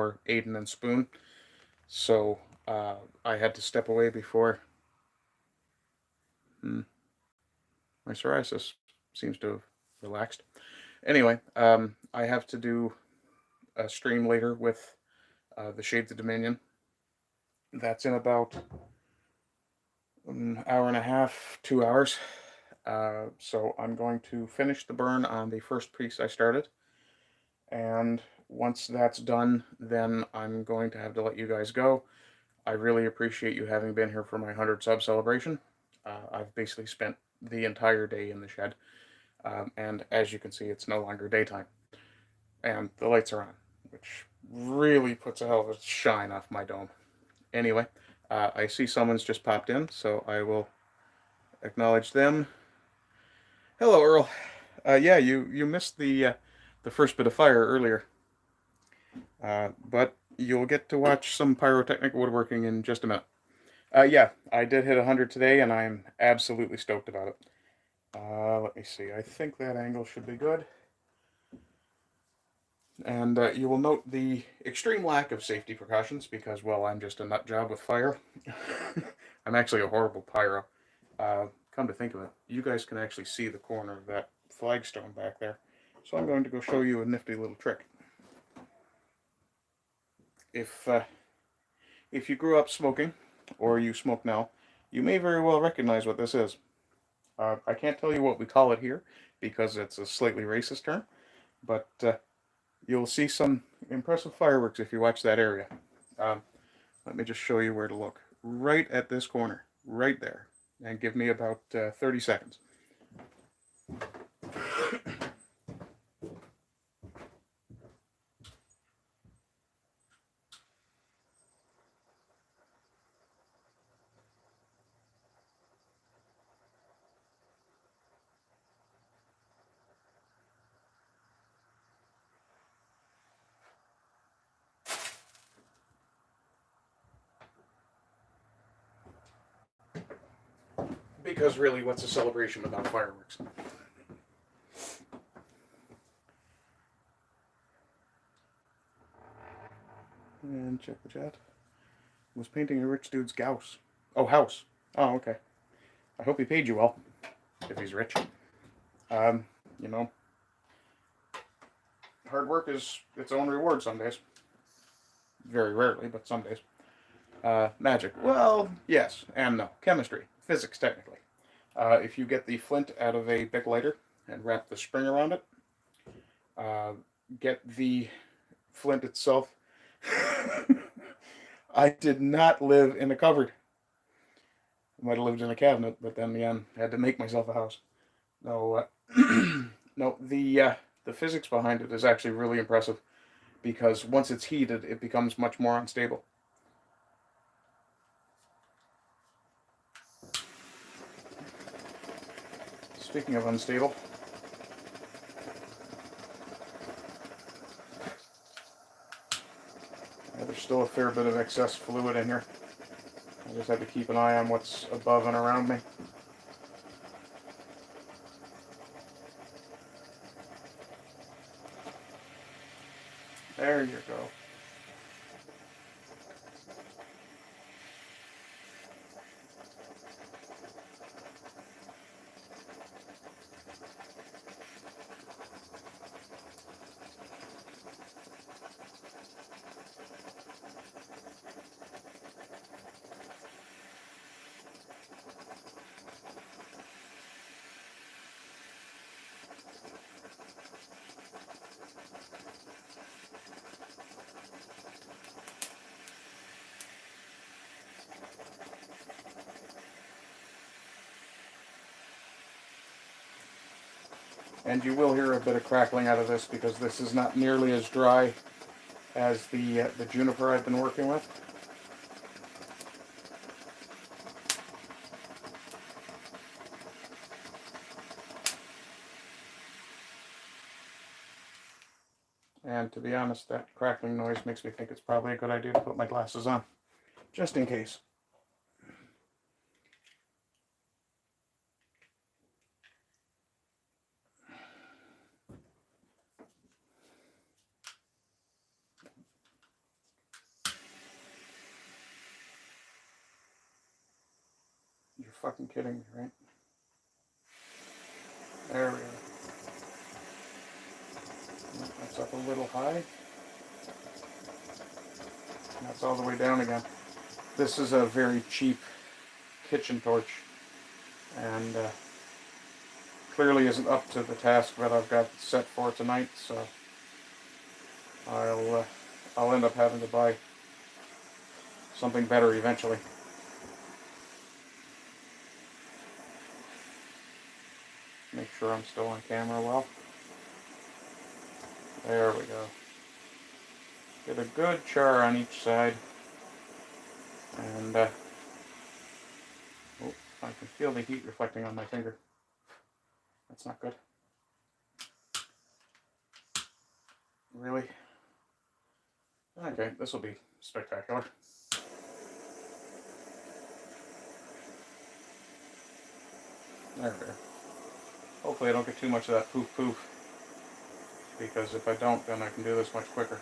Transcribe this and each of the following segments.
for Aiden and Spoon. So I had to step away before my psoriasis seems to have relaxed. Anyway, I have to do a stream later with the Shades of Dominion. That's in about an hour and a half, 2 hours. So I'm going to finish the burn on the first piece I started. And once that's done, then I'm going to have to let you guys go. I really appreciate you having been here for my 100 sub celebration. I've basically spent the entire day in the shed. And as you can see, it's no longer daytime. And the lights are on, which really puts a hell of a shine off my dome. Anyway, I see someone's just popped in, so I will acknowledge them. Hello, Earl. Yeah, you missed the first bit of fire earlier, but you'll get to watch some pyrotechnic woodworking in just a minute. Yeah, I did hit 100 today, and I'm absolutely stoked about it. Let me see. I think that angle should be good. And you will note the extreme lack of safety precautions because, well, I'm just a nut job with fire. I'm actually a horrible pyro. Come to think of it, you guys can actually see the corner of that flagstone back there. So I'm going to go show you a nifty little trick. If you grew up smoking, or you smoke now, you may very well recognize what this is. I can't tell you what we call it here because it's a slightly racist term, but you'll see some impressive fireworks if you watch that area. Let me just show you where to look. Right at this corner, right there, and give me about 30 seconds. Because really, what's a celebration without fireworks? And check the chat. Was painting a rich dude's house. Oh, house. Oh, okay. I hope he paid you well, if he's rich. You know, hard work is its own reward some days. Very rarely, but some days. Magic. Well, yes and no. Chemistry. Physics, technically. If you get the flint out of a Bic lighter and wrap the spring around it, get the flint itself. I did not live in a cupboard. I might have lived in a cabinet, but then again, I had to make myself a house. No, no. The physics behind it is actually really impressive because once it's heated, it becomes much more unstable. Speaking of unstable, there's still a fair bit of excess fluid in here. I just have to keep an eye on what's above and around me. There you go. And you will hear a bit of crackling out of this because this is not nearly as dry as the juniper I've been working with. And to be honest, that crackling noise makes me think it's probably a good idea to put my glasses on, just in case. fucking kidding me, right? There we go. That's up a little high. And that's all the way down again. This is a very cheap kitchen torch, and clearly isn't up to the task that I've got set for tonight, so I'll end up having to buy something better eventually. Make sure I'm still on camera well. There we go. Get a good char on each side, and oh, I can feel the heat reflecting on my finger. That's not good. Really? Okay, this will be spectacular. There we go. Hopefully I don't get too much of that poof poof, because if I don't, then I can do this much quicker.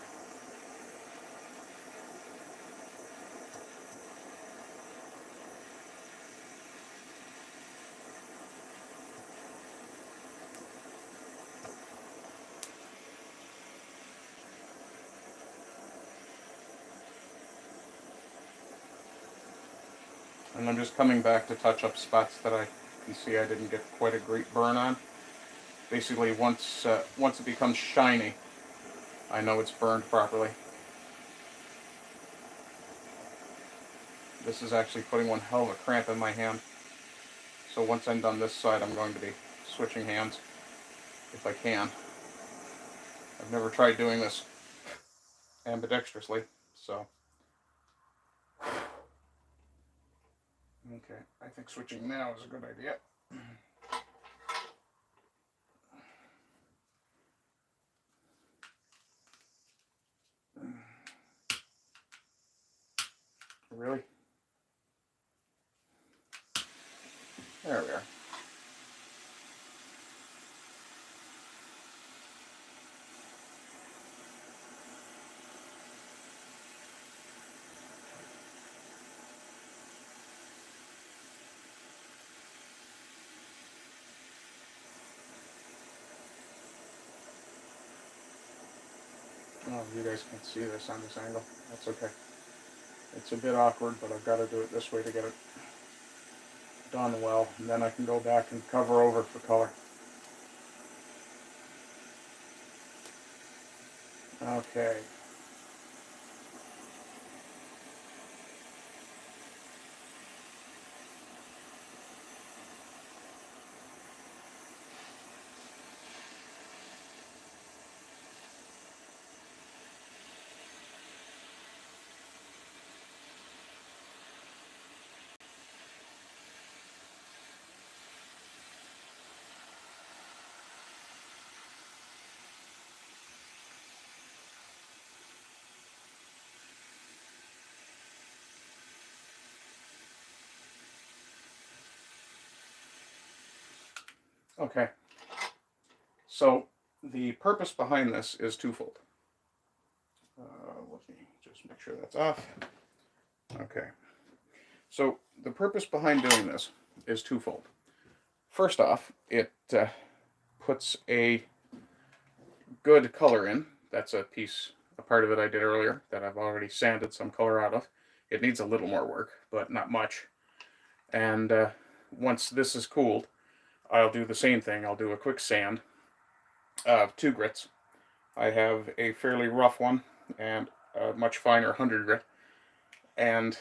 And I'm just coming back to touch up spots that I can see I didn't get quite a great burn on. Basically, once it becomes shiny, I know it's burned properly. This is actually putting one hell of a cramp in my hand. So once I'm done this side, I'm going to be switching hands, if I can. I've never tried doing this ambidextrously, so... Okay, I think switching now is a good idea. Really? There we are. Oh, you guys can't see this on this angle. That's okay. It's a bit awkward, but I've got to do it this way to get it done well, and then I can go back and cover over for color. Okay. Okay. So the purpose behind this is twofold. Let me just make sure that's off. Okay. So the purpose behind doing this is twofold. First off, it puts a good color in. That's a part of it I did earlier that I've already sanded some color out of. It needs a little more work, but not much. And once this is cooled, I'll do the same thing. I'll do a quick sand of 2 grits. I have a fairly rough one and a much finer 100 grit. And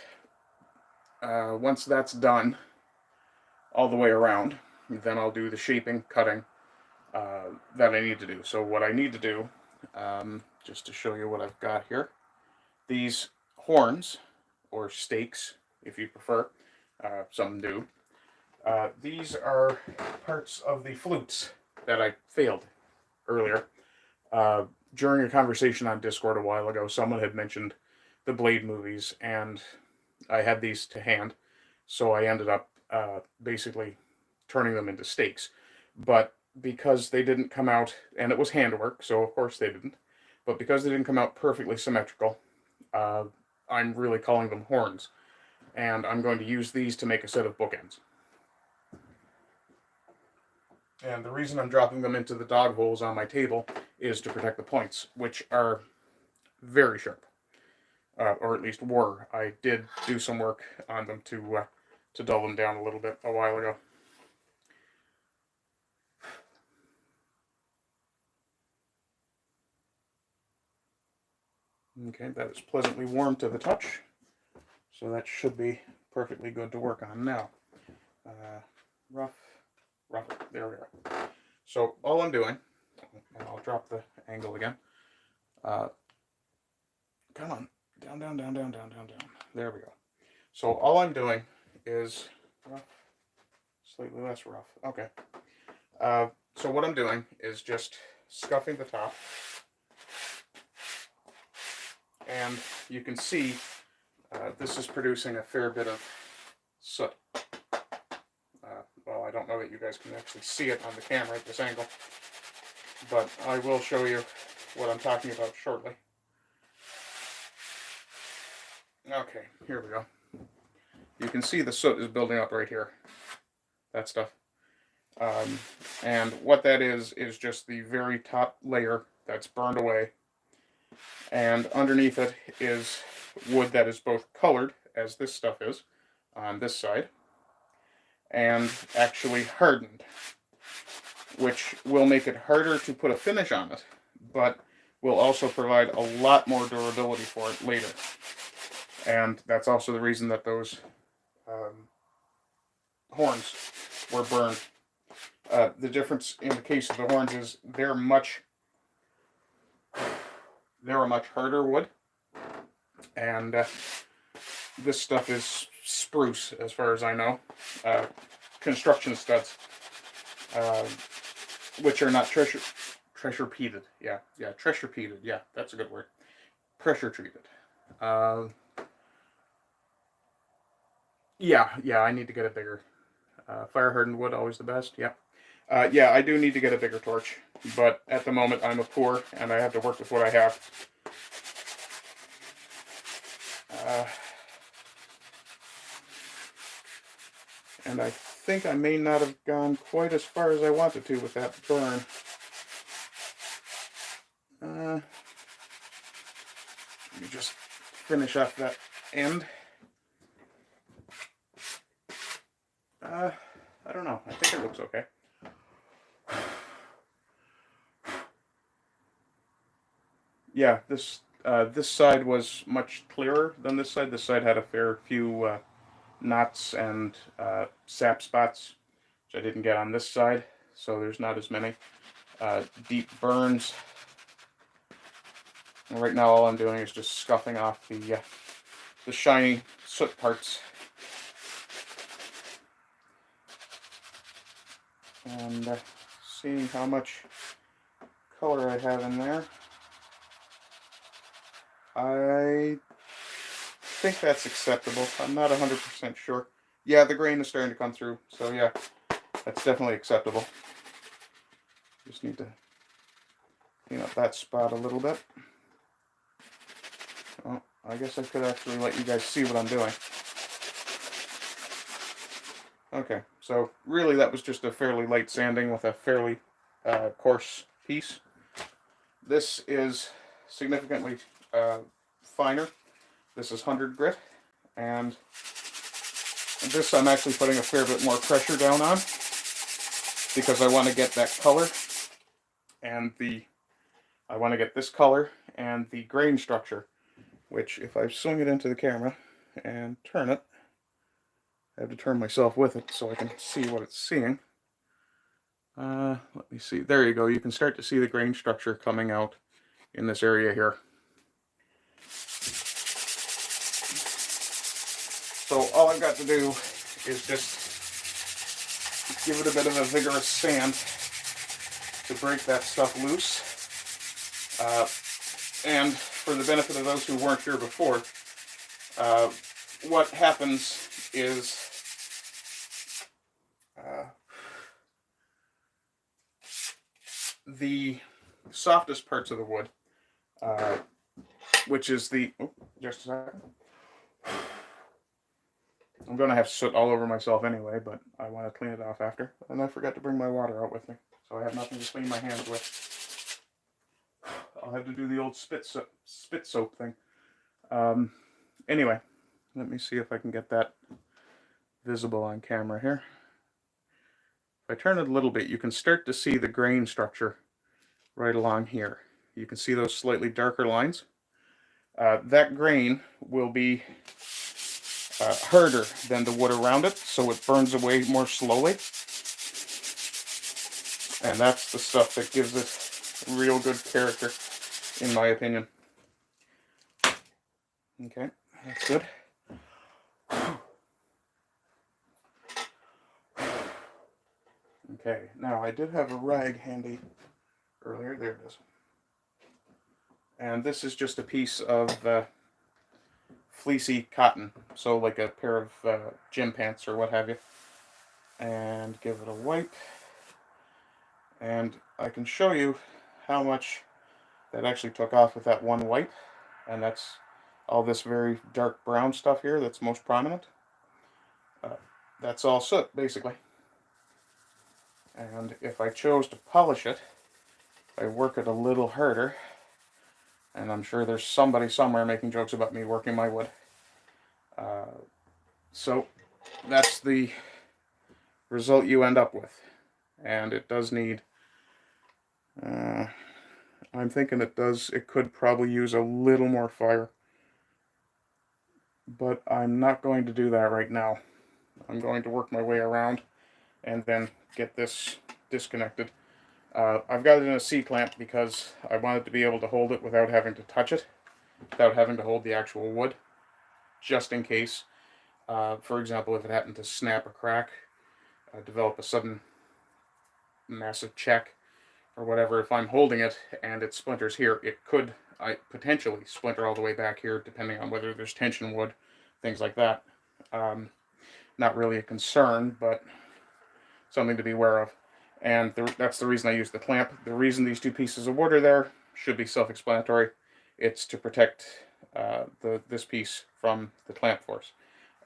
once that's done all the way around, then I'll do the shaping, cutting that I need to do. So what I need to do, just to show you what I've got here, these horns, or stakes if you prefer, some do, these are parts of the flutes that I failed earlier. During a conversation on Discord a while ago, someone had mentioned the Blade movies, and I had these to hand, so I ended up basically turning them into stakes. But because they didn't come out, and it was handwork, so of course they didn't, but because they didn't come out perfectly symmetrical, I'm really calling them horns, and I'm going to use these to make a set of bookends. And the reason I'm dropping them into the dog holes on my table is to protect the points, which are very sharp, or at least were. I did do some work on them to dull them down a little bit a while ago. Okay, that is pleasantly warm to the touch, so that should be perfectly good to work on now. Rough, there we go. So all I'm doing, and I'll drop the angle again. Come on, down, down, down, down, down, down, down. There we go. So all I'm doing is rough, slightly less rough. Okay. So what I'm doing is just scuffing the top. And you can see this is producing a fair bit of soot. Well, I don't know that you guys can actually see it on the camera at this angle, but I will show you what I'm talking about shortly. Okay, here we go. You can see the soot is building up right here. That stuff. And what that is just the very top layer that's burned away. And underneath it is wood that is both colored, as this stuff is, on this side, and actually hardened, which will make it harder to put a finish on it, but will also provide a lot more durability for it later. And that's also the reason that those horns were burned. The difference in the case of the horns is they're a much harder wood, and this stuff is spruce, as far as I know. Construction studs, which are not treasure peated. Yeah, treasure peated. Yeah, that's a good word. Pressure treated. Yeah, I need to get a bigger fire hardened wood. Always the best. Yeah. Yeah, I do need to get a bigger torch, but at the moment I'm a poor and I have to work with what I have. And I think I may not have gone quite as far as I wanted to with that burn. Let me just finish off that end. I don't know. I think it looks okay. Yeah, this side was much clearer than this side. This side had a fair few knots and sap spots, which I didn't get on this side, so there's not as many deep burns. And right now all I'm doing is just scuffing off the shiny soot parts. And seeing how much color I have in there. I think that's acceptable. I'm not 100% sure. Yeah, the grain is starting to come through, so yeah, that's definitely acceptable. Just need to clean up that spot a little bit. Oh, I guess I could actually let you guys see what I'm doing. Okay, so really that was just a fairly light sanding with a fairly coarse piece. This is significantly finer. This is 100 grit, and this I'm actually putting a fair bit more pressure down on because I want to get that color and I want to get this color and the grain structure, which if I swing it into the camera and turn it, I have to turn myself with it so I can see what it's seeing. Let me see. There you go. You can start to see the grain structure coming out in this area here. So all I've got to do is just give it a bit of a vigorous sand to break that stuff loose. And for the benefit of those who weren't here before, what happens is the softest parts of the wood, which is the, just a second. I'm going to have soot all over myself anyway, but I want to clean it off after. And I forgot to bring my water out with me, so I have nothing to clean my hands with. I'll have to do the old spit soap thing. Anyway, let me see if I can get that visible on camera here. If I turn it a little bit, you can start to see the grain structure right along here. You can see those slightly darker lines. That grain will be harder than the wood around it, so it burns away more slowly. And that's the stuff that gives it real good character, in my opinion. Okay, that's good. Okay, now I did have a rag handy earlier. There it is. And this is just a piece of fleecy cotton, so like a pair of gym pants or what have you. And give it a wipe. And I can show you how much that actually took off with that one wipe. And that's all this very dark brown stuff here that's most prominent. That's all soot, basically. And if I chose to polish it, I work it a little harder, and I'm sure there's somebody somewhere making jokes about me working my wood. So that's the result you end up with. And it does need, I'm thinking it could probably use a little more fire. But I'm not going to do that right now. I'm going to work my way around and then get this disconnected. I've got it in a C-clamp because I wanted to be able to hold it without having to touch it, without having to hold the actual wood, just in case. For example, if it happened to snap or crack, develop a sudden massive check, or whatever, if I'm holding it and it splinters here, it could potentially splinter all the way back here, depending on whether there's tension wood, things like that. Not really a concern, but something to be aware of. And that's the reason I use the clamp. The reason these two pieces of wood are there should be self-explanatory. It's to protect this piece from the clamp force.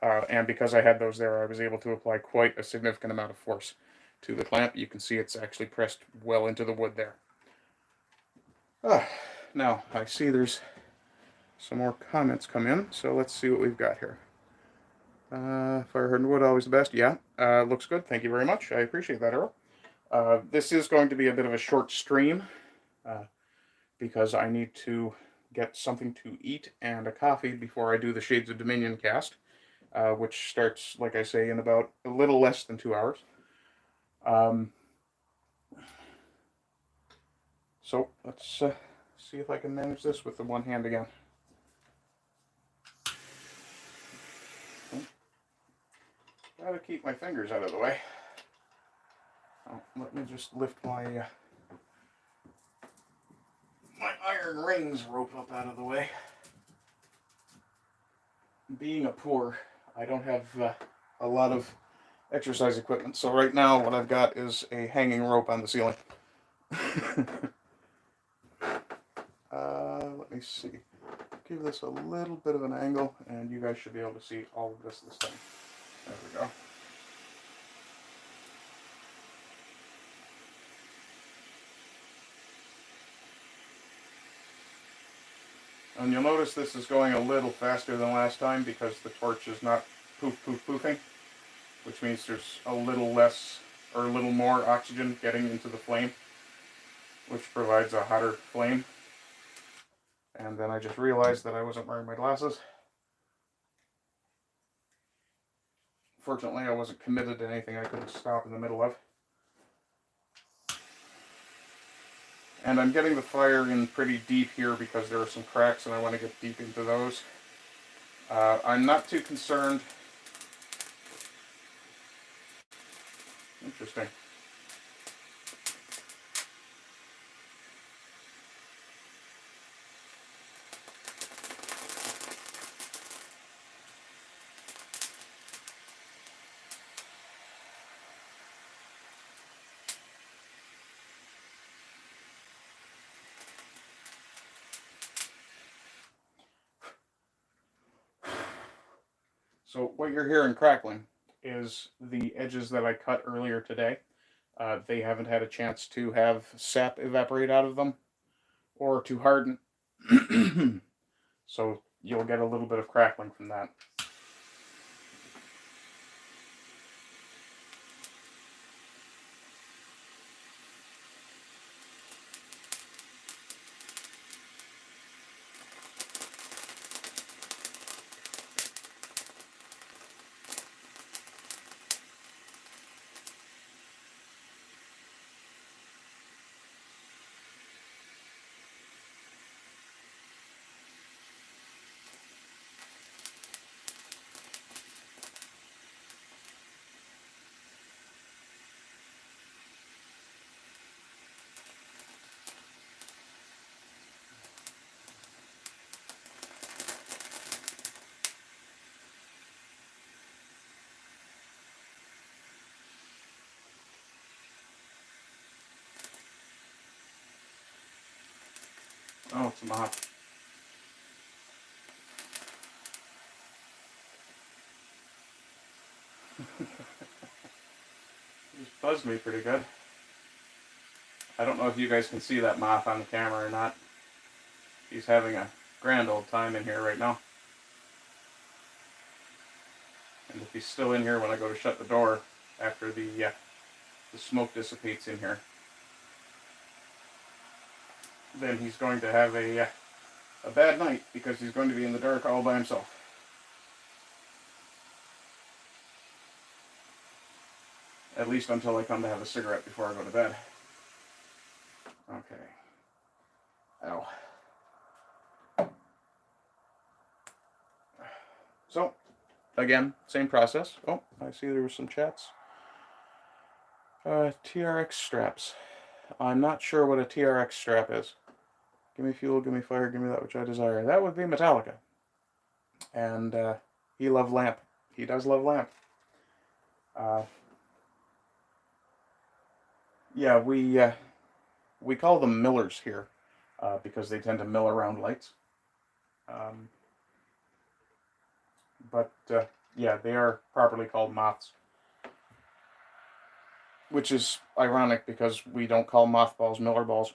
And because I had those there, I was able to apply quite a significant amount of force to the clamp. You can see it's actually pressed well into the wood there. Now, I see there's some more comments come in, so let's see what we've got here. Fire hardened wood, always the best. Yeah, looks good. Thank you very much. I appreciate that, Earl. This is going to be a bit of a short stream because I need to get something to eat and a coffee before I do the Shades of Dominion cast, which starts, like I say, in about a little less than 2 hours. So let's see if I can manage this with the one hand again. Gotta keep my fingers out of the way. Oh, let me just lift my my iron rings rope up out of the way. Being a poor, I don't have a lot of exercise equipment, so right now what I've got is a hanging rope on the ceiling. Let me see. Give this a little bit of an angle, and you guys should be able to see all of this time. There we go. And you'll notice this is going a little faster than last time because the torch is not poofing, which means there's a little less or a little more oxygen getting into the flame, which provides a hotter flame. And then I just realized that I wasn't wearing my glasses. Fortunately, I wasn't committed to anything I couldn't stop in the middle of. And I'm getting the fire in pretty deep here because there are some cracks and I want to get deep into those. I'm not too concerned. Interesting. So what you're hearing crackling is the edges that I cut earlier today. They haven't had a chance to have sap evaporate out of them or to harden. So you'll get a little bit of crackling from that. Oh, it's a mop. Just buzzed me pretty good. I don't know if you guys can see that moth on the camera or not. He's having a grand old time in here right now. And if he's still in here when I go to shut the door after the smoke dissipates in here, then he's going to have a bad night because he's going to be in the dark all by himself. At least until I come to have a cigarette before I go to bed. Okay. Ow. So, again, same process. Oh, I see there were some chats. TRX straps. I'm not sure what a TRX strap is. Give me fuel, give me fire, give me that which I desire. That would be Metallica. And he loved lamp. He does love lamp. Yeah, we call them millers here because they tend to mill around lights. But yeah, they are properly called moths. Which is ironic because we don't call mothballs miller balls.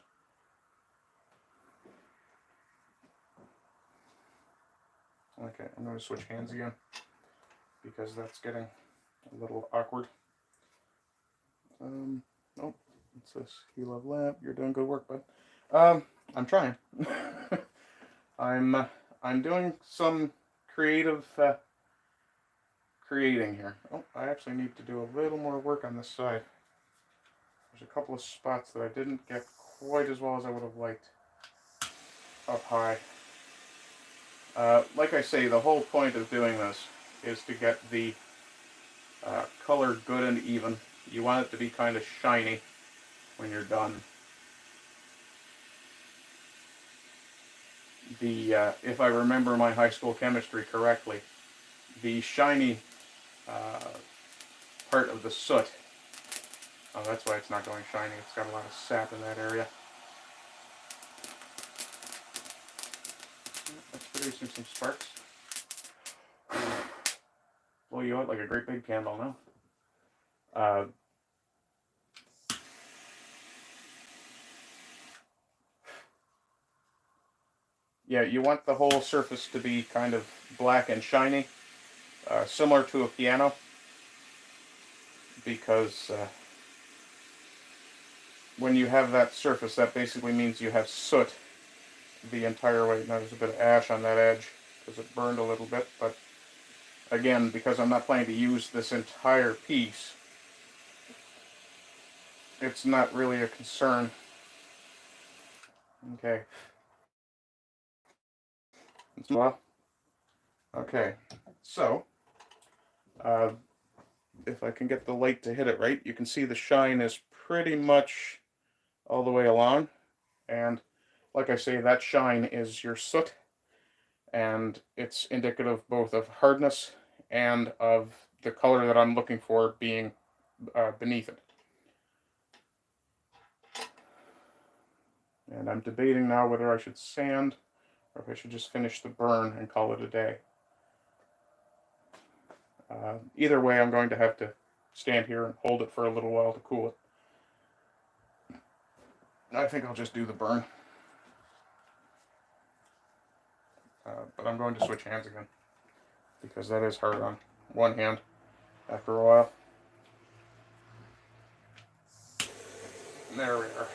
Okay, I'm going to switch hands again because that's getting a little awkward. Oh, what's this? He love lamp. You're doing good work, bud. I'm trying. I'm doing some creative creating here. Oh, I actually need to do a little more work on this side. There's a couple of spots that I didn't get quite as well as I would have liked up high. Like I say, the whole point of doing this is to get the color good and even. You want it to be kind of shiny when you're done. If I remember my high school chemistry correctly, the shiny part of the soot, oh, that's why it's not going shiny, it's got a lot of sap in that area. That's producing some sparks. Blow you out like a great big candle now. Yeah, you want the whole surface to be kind of black and shiny, similar to a piano, because when you have that surface, that basically means you have soot the entire way. Now there's a bit of ash on that edge because it burned a little bit, but again, because I'm not planning to use this entire piece, it's not really a concern. Okay. Well, okay, so if I can get the light to hit it right, you can see the shine is pretty much all the way along, and like I say, that shine is your soot, and it's indicative both of hardness and of the color that I'm looking for being beneath it. And I'm debating now whether I should sand or if I should just finish the burn and call it a day. Either way, I'm going to have to stand here and hold it for a little while to cool it. I think I'll just do the burn. But I'm going to switch hands again, because that is hard on one hand after a while. There we are.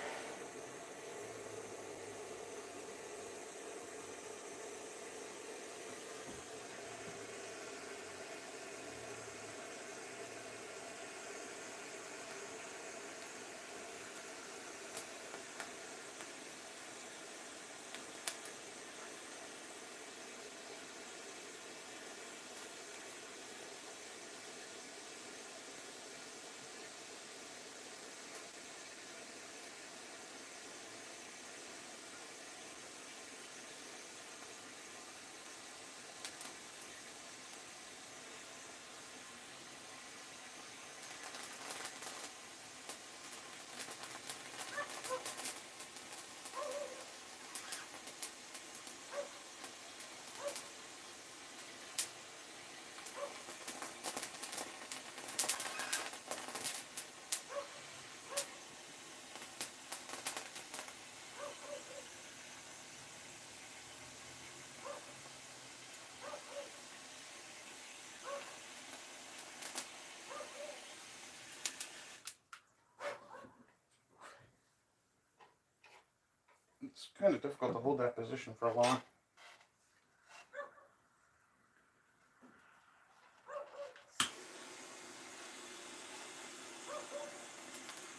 It's kind of difficult to hold that position for long.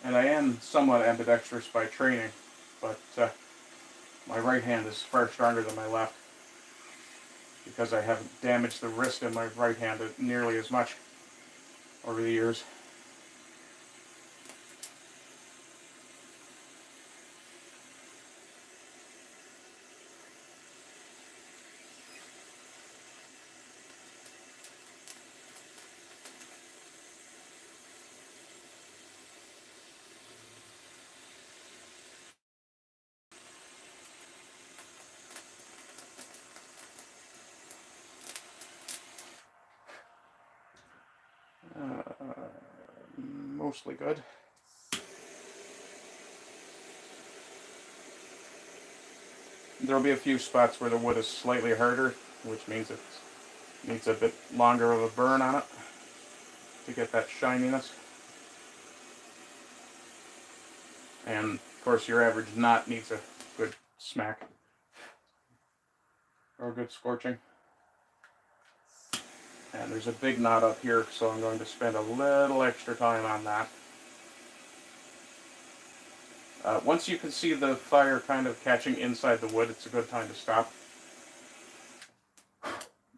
And I am somewhat ambidextrous by training, but my right hand is far stronger than my left, because I haven't damaged the wrist in my right hand nearly as much over the years. Mostly good. There'll be a few spots where the wood is slightly harder, which means it needs a bit longer of a burn on it to get that shininess. And of course your average knot needs a good smack, or a good scorching. And there's a big knot up here, so I'm going to spend a little extra time on that. Once you can see the fire kind of catching inside the wood, it's a good time to stop.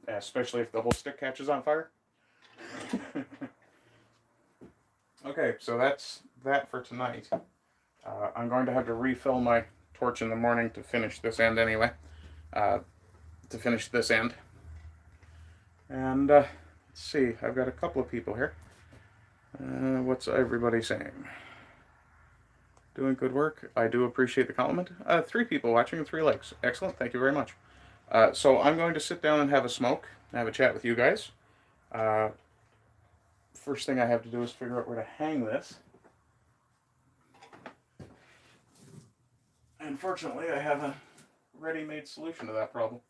Especially if the whole stick catches on fire. Okay, so that's that for tonight. I'm going to have to refill my torch in the morning to finish this end anyway. And let's see, I've got a couple of people here. What's everybody saying? Doing good work. I do appreciate the compliment. 3 people watching and 3 likes. Excellent. Thank you very much. So I'm going to sit down and have a smoke, and have a chat with you guys. First thing I have to do is figure out where to hang this. Unfortunately, I have a ready-made solution to that problem.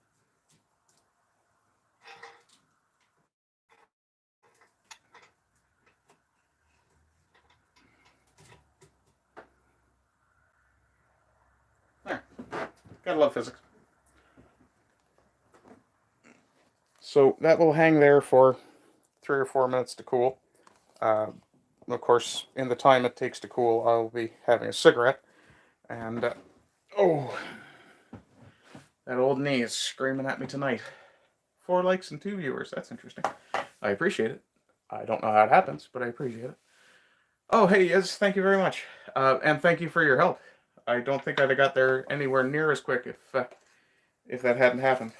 There. Gotta love physics. So that will hang there for 3 or 4 minutes to cool. Of course, in the time it takes to cool, I'll be having a cigarette. And, oh, that old knee is screaming at me tonight. 4 likes and 2 viewers. That's interesting. I appreciate it. I don't know how it happens, but I appreciate it. Oh, hey, yes, thank you very much. And thank you for your help. I don't think I'd have got there anywhere near as quick if that hadn't happened.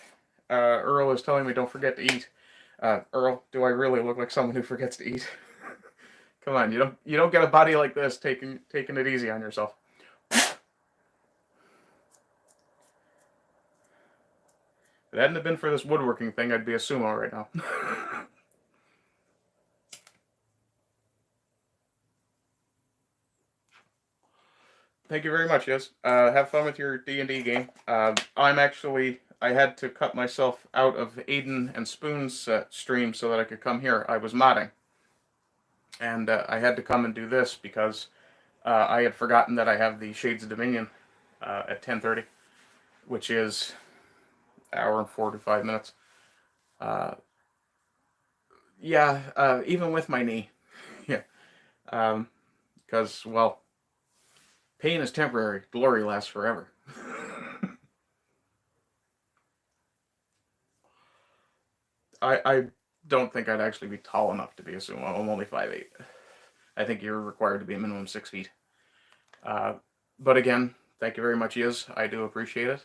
Earl is telling me don't forget to eat. Earl, do I really look like someone who forgets to eat? Come on, you don't get a body like this taking it easy on yourself. If it hadn't have been for this woodworking thing, I'd be a sumo right now. Thank you very much, yes. Have fun with your D&D game. I had to cut myself out of Aiden and Spoon's stream so that I could come here. I was modding. And I had to come and do this because I had forgotten that I have the Shades of Dominion at 10:30, which is an hour and 45 minutes. Yeah, even with my knee. Yeah. Because, well, pain is temporary, glory lasts forever. I don't think I'd actually be tall enough to be a sumo. I'm only 5'8". I think you're required to be a minimum 6 feet. But again, thank you very much, Yiz. I do appreciate it.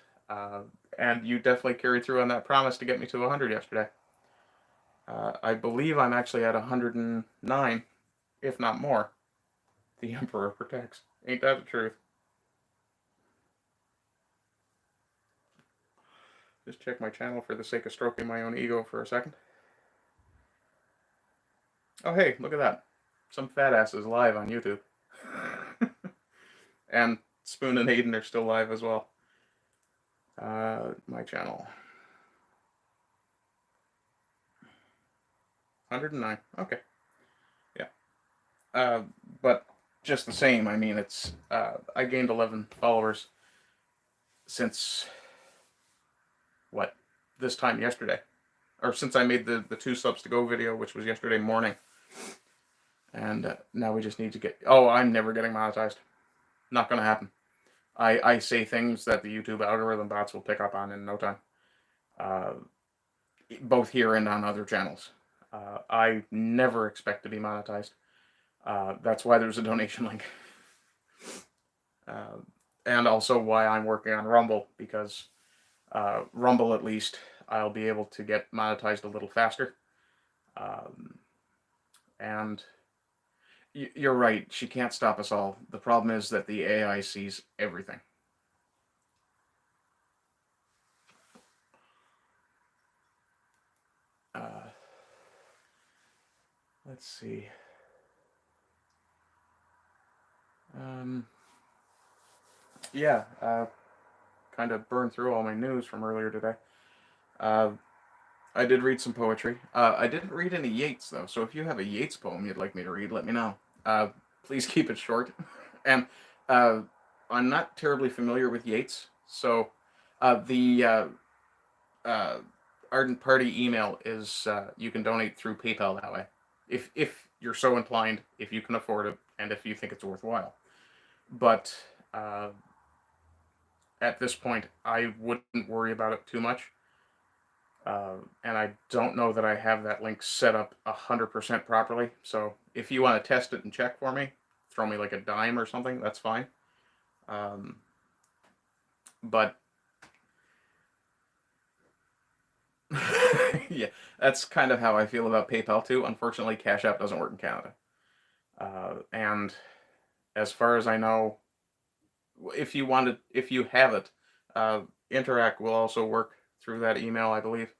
And you definitely carried through on that promise to get me to 100 yesterday. I believe I'm actually at 109, if not more. The Emperor protects. Ain't that the truth? Just check my channel for the sake of stroking my own ego for a second. Oh hey, look at that. Some fat ass is live on YouTube. And Spoon and Aiden are still live as well. My channel. 109. Okay. Yeah. But just the same, I mean, it's I gained 11 followers since what, this time yesterday, or since I made the 2 subs to go video, which was yesterday morning. And now we just need to get. Oh, I'm never getting monetized. Not gonna happen. I say things that the YouTube algorithm bots will pick up on in no time. Both here and on other channels. I never expect to be monetized. That's why there's a donation link. And also why I'm working on Rumble, because Rumble, at least, I'll be able to get monetized a little faster. And you're right, she can't stop us all. The problem is that the AI sees everything. Let's see. Yeah, kind of burned through all my news from earlier today. I did read some poetry. I didn't read any Yeats, though, so if you have a Yeats poem you'd like me to read, let me know. Please keep it short. And I'm not terribly familiar with Yeats, so the Ardent Party email is you can donate through PayPal that way. If you're so inclined, if you can afford it, and if you think it's worthwhile. But at this point, I wouldn't worry about it too much. And I don't know that I have that link set up 100% properly. So if you want to test it and check for me, throw me like a dime or something, that's fine. But yeah, that's kind of how I feel about PayPal too. Unfortunately, Cash App doesn't work in Canada. And as far as I know, if you have it, Interac will also work through that email, I believe.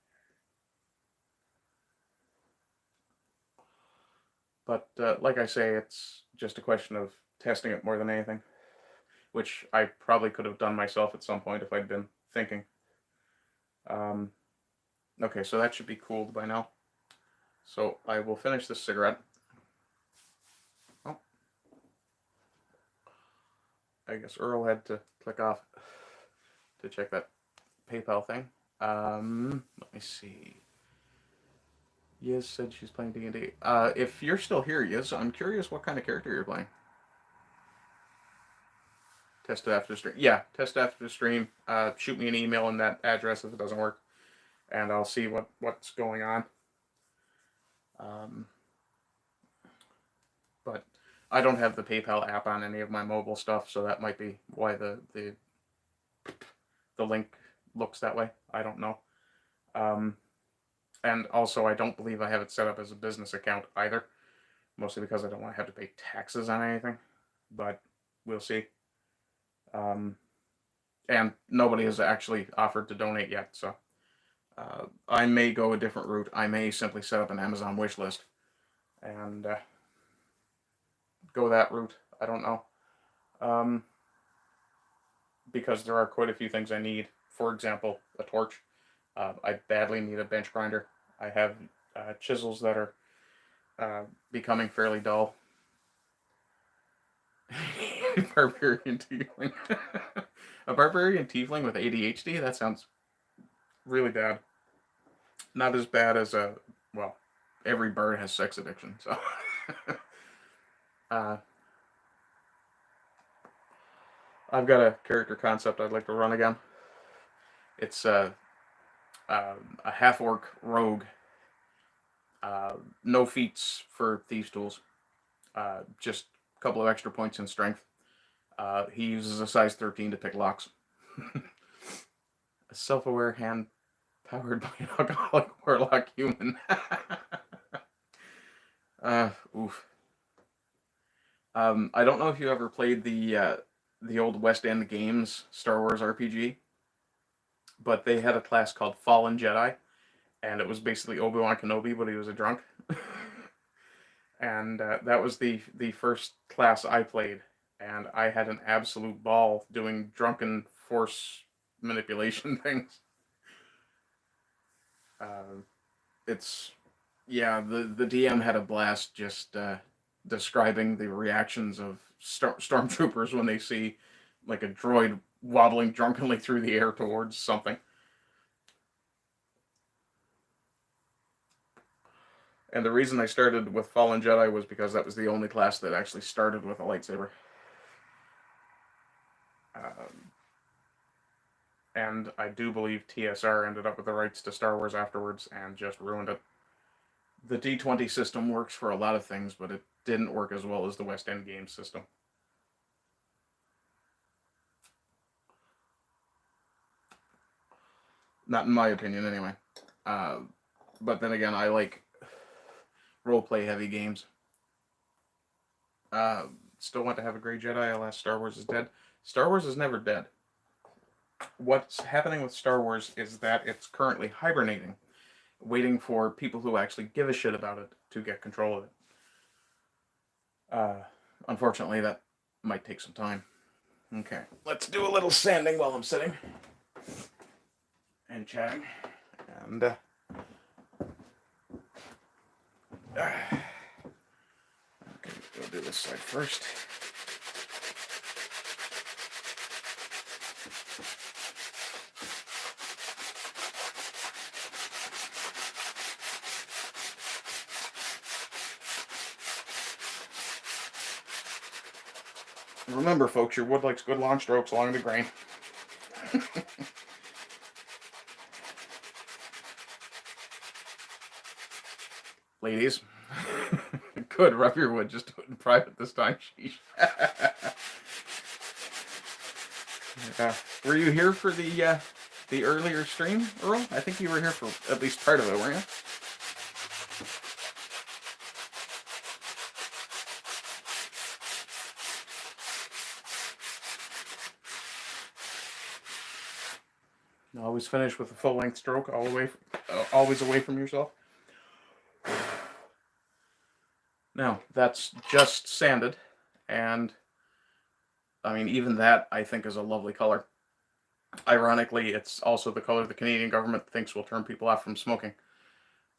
But like I say, it's just a question of testing it more than anything, which I probably could have done myself at some point if I'd been thinking. Okay, so that should be cooled by now. So I will finish this cigarette. Oh, I guess Earl had to click off to check that PayPal thing. Let me see. Yiz said she's playing D&D. If you're still here, Yiz, I'm curious what kind of character you're playing. Test it after the stream. Yeah, test after the stream. Shoot me an email on that address if it doesn't work, and I'll see what's going on. But I don't have the PayPal app on any of my mobile stuff, so that might be why the link looks that way. I don't know. And also, I don't believe I have it set up as a business account either, mostly because I don't want to have to pay taxes on anything, but we'll see. And nobody has actually offered to donate yet, so I may go a different route. I may simply set up an Amazon wish list and go that route. I don't know. because there are quite a few things I need. For example, a torch. I badly need a bench grinder. I have chisels that are becoming fairly dull. Barbarian tiefling. A barbarian tiefling with ADHD? That sounds really bad. Not as bad as a, well, every bird has sex addiction, so. uh, I've got a character concept I'd like to run again. It's a half orc rogue. No feats for thieves' tools. Just a couple of extra points in strength. He uses a size 13 to pick locks. A self-aware hand powered by an alcoholic warlock human. Oof. I don't know if you ever played the old West End Games Star Wars RPG, but they had a class called Fallen Jedi, and it was basically Obi-Wan Kenobi, but he was a drunk. And that was the first class I played, and I had an absolute ball doing drunken force manipulation things. It's yeah, the DM had a blast just describing the reactions of stormtroopers when they see like a droid wobbling drunkenly through the air towards something. And the reason I started with Fallen Jedi was because that was the only class that actually started with a lightsaber. And I do believe TSR ended up with the rights to Star Wars afterwards and just ruined it. The D20 system works for a lot of things, but it didn't work as well as the West End Games system. Not in my opinion, anyway. But then again, I like roleplay heavy games. Still want to have a Grey Jedi, alas Star Wars is dead. Star Wars is never dead. What's happening with Star Wars is that it's currently hibernating, waiting for people who actually give a shit about it to get control of it. Unfortunately, that might take some time. Okay, let's do a little sanding while I'm sitting and chatting. And okay, we'll do this side first. Remember, folks, your wood likes good long strokes along the grain. Ladies, good, rub your wood, just do it in private this time. Were you here for the earlier stream, Earl? I think you were here for at least part of it, weren't you? Always finish with a full-length stroke, always away from yourself. Now, that's just sanded, and I mean, even that I think is a lovely color. Ironically, it's also the color the Canadian government thinks will turn people off from smoking.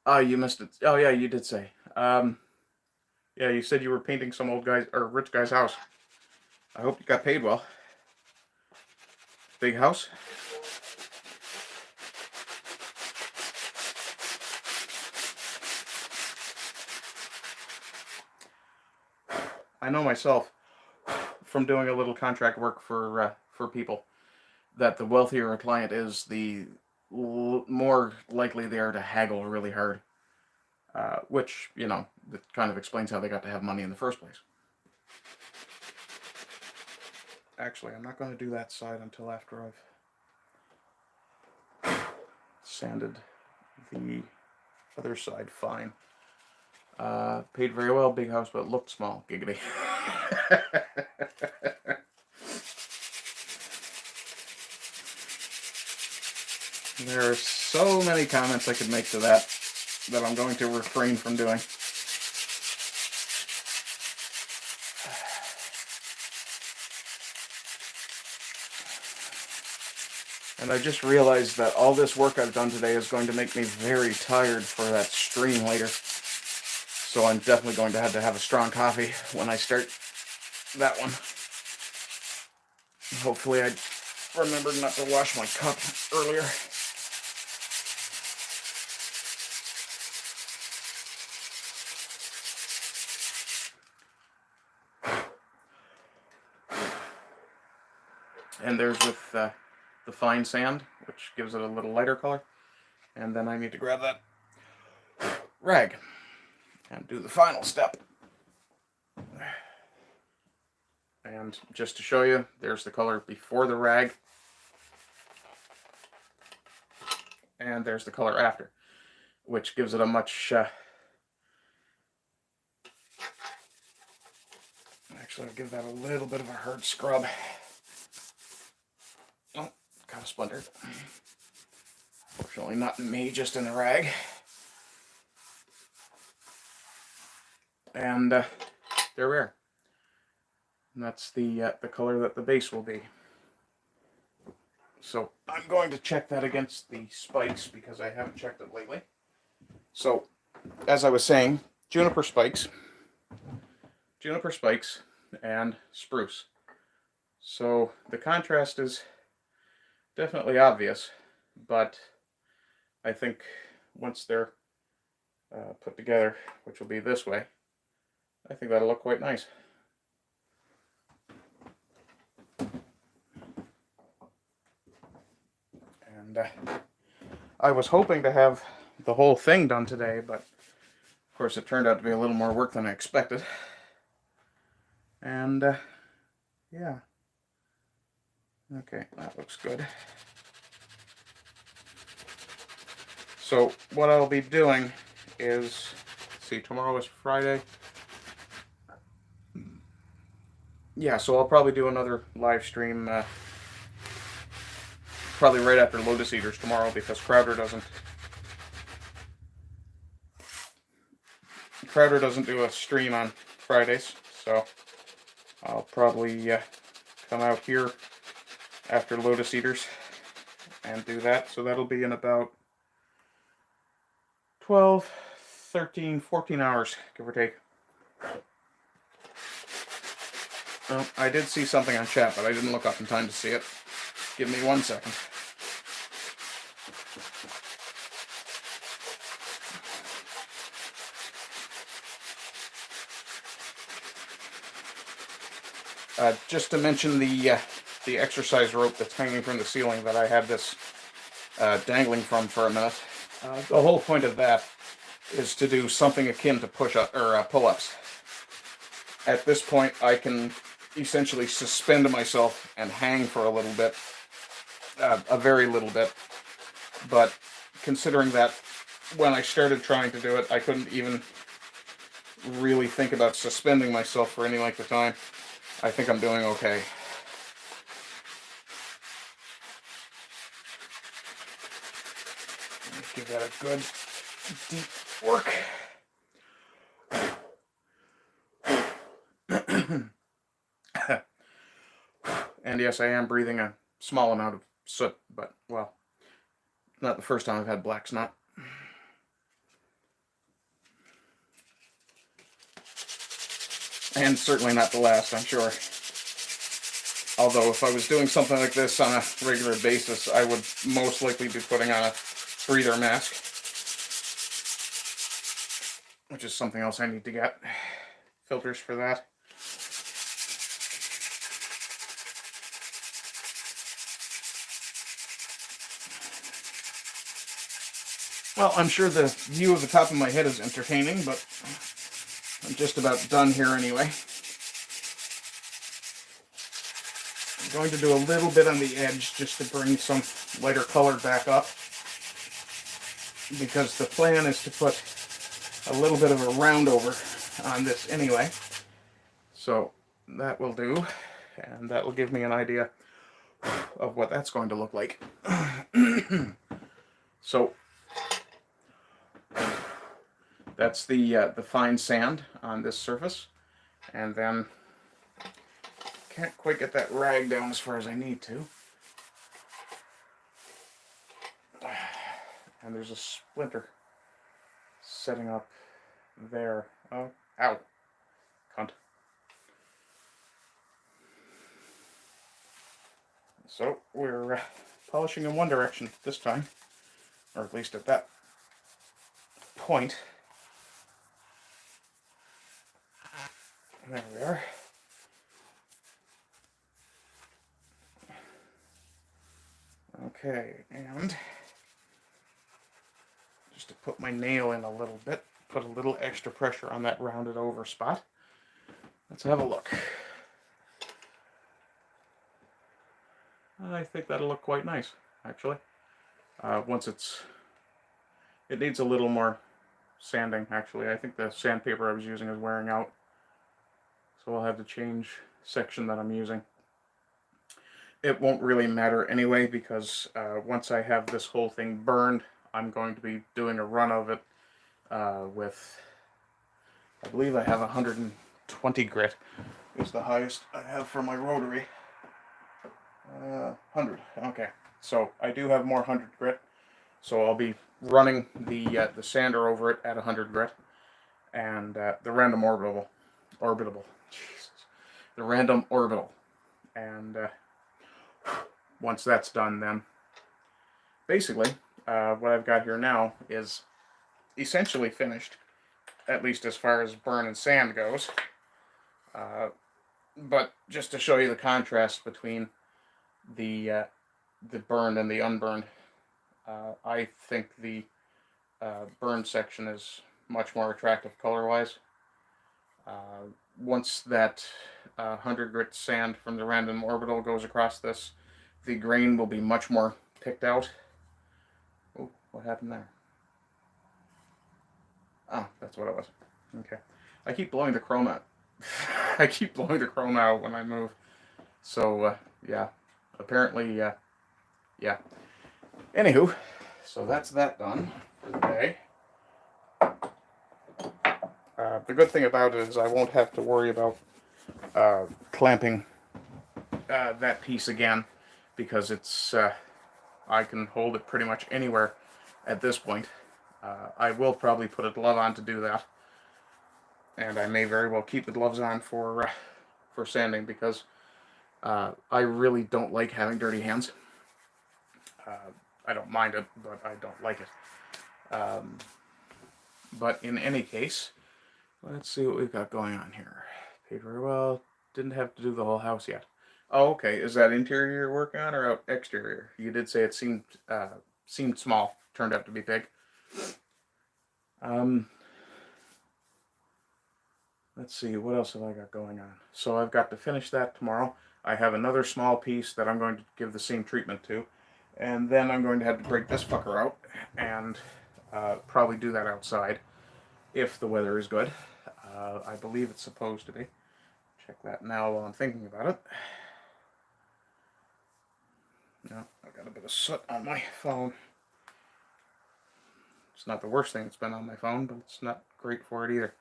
Oh, you missed it. Oh, yeah, you did say. Yeah, you said you were painting some old guy's, or rich guy's house. I hope you got paid well. Big house? I know myself from doing a little contract work for people that the wealthier a client is, the more likely they are to haggle really hard. Which, you know, that kind of explains how they got to have money in the first place. Actually, I'm not going to do that side until after I've sanded the other side fine. Paid very well, big house, but looked small. Giggity. There are so many comments I could make to that I'm going to refrain from doing. And I just realized that all this work I've done today is going to make me very tired for that stream later. So I'm definitely going to have a strong coffee when I start that one. Hopefully I remembered not to wash my cup earlier. And there's with the fine sand, which gives it a little lighter color. And then I need to grab that rag and do the final step. And just to show you, there's the color before the rag. And there's the color after, which gives it a much... Actually, I'll give that a little bit of a hard scrub. Oh, kind of splintered. Fortunately not in me, just in the rag. And there we are. And that's the color that the base will be. So I'm going to check that against the spikes because I haven't checked it lately. So, as I was saying, juniper spikes, and spruce. So the contrast is definitely obvious, but I think once they're put together, which will be this way, I think that'll look quite nice. And I was hoping to have the whole thing done today, but of course it turned out to be a little more work than I expected. And yeah. Okay, that looks good. So what I'll be doing is, see, tomorrow is Friday. Yeah, so I'll probably do another live stream probably right after Lotus Eaters tomorrow, because Crowder doesn't do a stream on Fridays, so I'll probably come out here after Lotus Eaters and do that. So that'll be in about 12, 13, 14 hours, give or take. Well, I did see something on chat, but I didn't look up in time to see it. Give me 1 second. Just to mention the exercise rope that's hanging from the ceiling that I had this dangling from for a minute. The whole point of that is to do something akin to push-up or pull-ups. At this point, I can essentially suspend myself and hang for a little bit, a very little bit. But considering that when I started trying to do it, I couldn't even really think about suspending myself for any length of time, I think I'm doing okay. Give that a good deep work. And yes, I am breathing a small amount of soot, but, well, not the first time I've had black snot. And certainly not the last, I'm sure. Although if I was doing something like this on a regular basis, I would most likely be putting on a breather mask, which is something else I need to get. Filters for that. Well, I'm sure the view of the top of my head is entertaining, but I'm just about done here anyway. I'm going to do a little bit on the edge just to bring some lighter color back up, because the plan is to put a little bit of a round over on this anyway. So that will do, and that will give me an idea of what that's going to look like. So that's the fine sand on this surface, and then can't quite get that rag down as far as I need to. and there's a splinter setting up there. Oh, ow. Cunt. So we're polishing in one direction this time, or at least at that point. There we are. Okay, and just to put my nail in a little bit, put a little extra pressure on that rounded over spot. Let's have a look. I think that'll look quite nice, actually. Once it needs a little more sanding, actually. I think the sandpaper I was using is wearing out, so I'll have to change section that I'm using. It won't really matter anyway, because once I have this whole thing burned, I'm going to be doing a run of it with, I believe I have 120 grit is the highest I have for my rotary. 100, okay. So I do have more 100 grit, so I'll be running the sander over it at 100 grit, and the random orbital, Jesus, the random orbital, and once that's done, then basically what I've got here now is essentially finished, at least as far as burn and sand goes. But just to show you the contrast between the burned and the unburned, I think the burned section is much more attractive color-wise. Once that 100 grit sand from the random orbital goes across this, the grain will be much more picked out. Oh, what happened there? Oh, that's what it was. Okay. I keep blowing the chrome out. I keep blowing the chrome out when I move. So, yeah. Apparently, yeah. Anywho, so that's that done for the day. The good thing about it is I won't have to worry about clamping that piece again, because it's I can hold it pretty much anywhere at this point. I will probably put a glove on to do that, and I may very well keep the gloves on for sanding, because I really don't like having dirty hands. I don't mind it, but I don't like it. But in any case, let's see what we've got going on here. Paid very well. Didn't have to do the whole house yet. Oh, okay. Is that interior you're working on, or exterior? You did say it seemed small. Turned out to be big. Let's see, what else have I got going on? So I've got to finish that tomorrow. I have another small piece that I'm going to give the same treatment to. And then I'm going to have to break this fucker out and probably do that outside if the weather is good. I believe it's supposed to be. Check that now while I'm thinking about it. No, I've got a bit of soot on my phone. It's not the worst thing that's been on my phone, but it's not great for it either.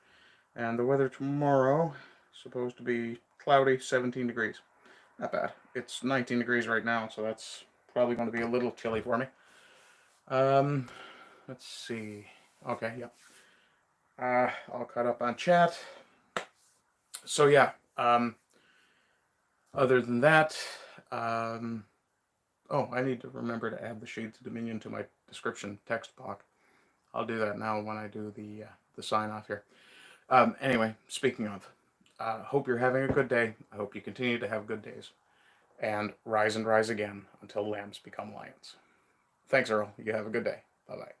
And the weather tomorrow is supposed to be cloudy, 17 degrees. Not bad. It's 19 degrees right now, so that's probably going to be a little chilly for me. Let's see. Okay, yeah. All caught up on chat. So yeah, other than that, oh, I need to remember to add the Shades of Dominion to my description text block. I'll do that now when I do the sign off here. Anyway, speaking of, hope you're having a good day. I hope you continue to have good days. And rise and rise again until lambs become lions. Thanks, Earl. You have a good day. Bye-bye.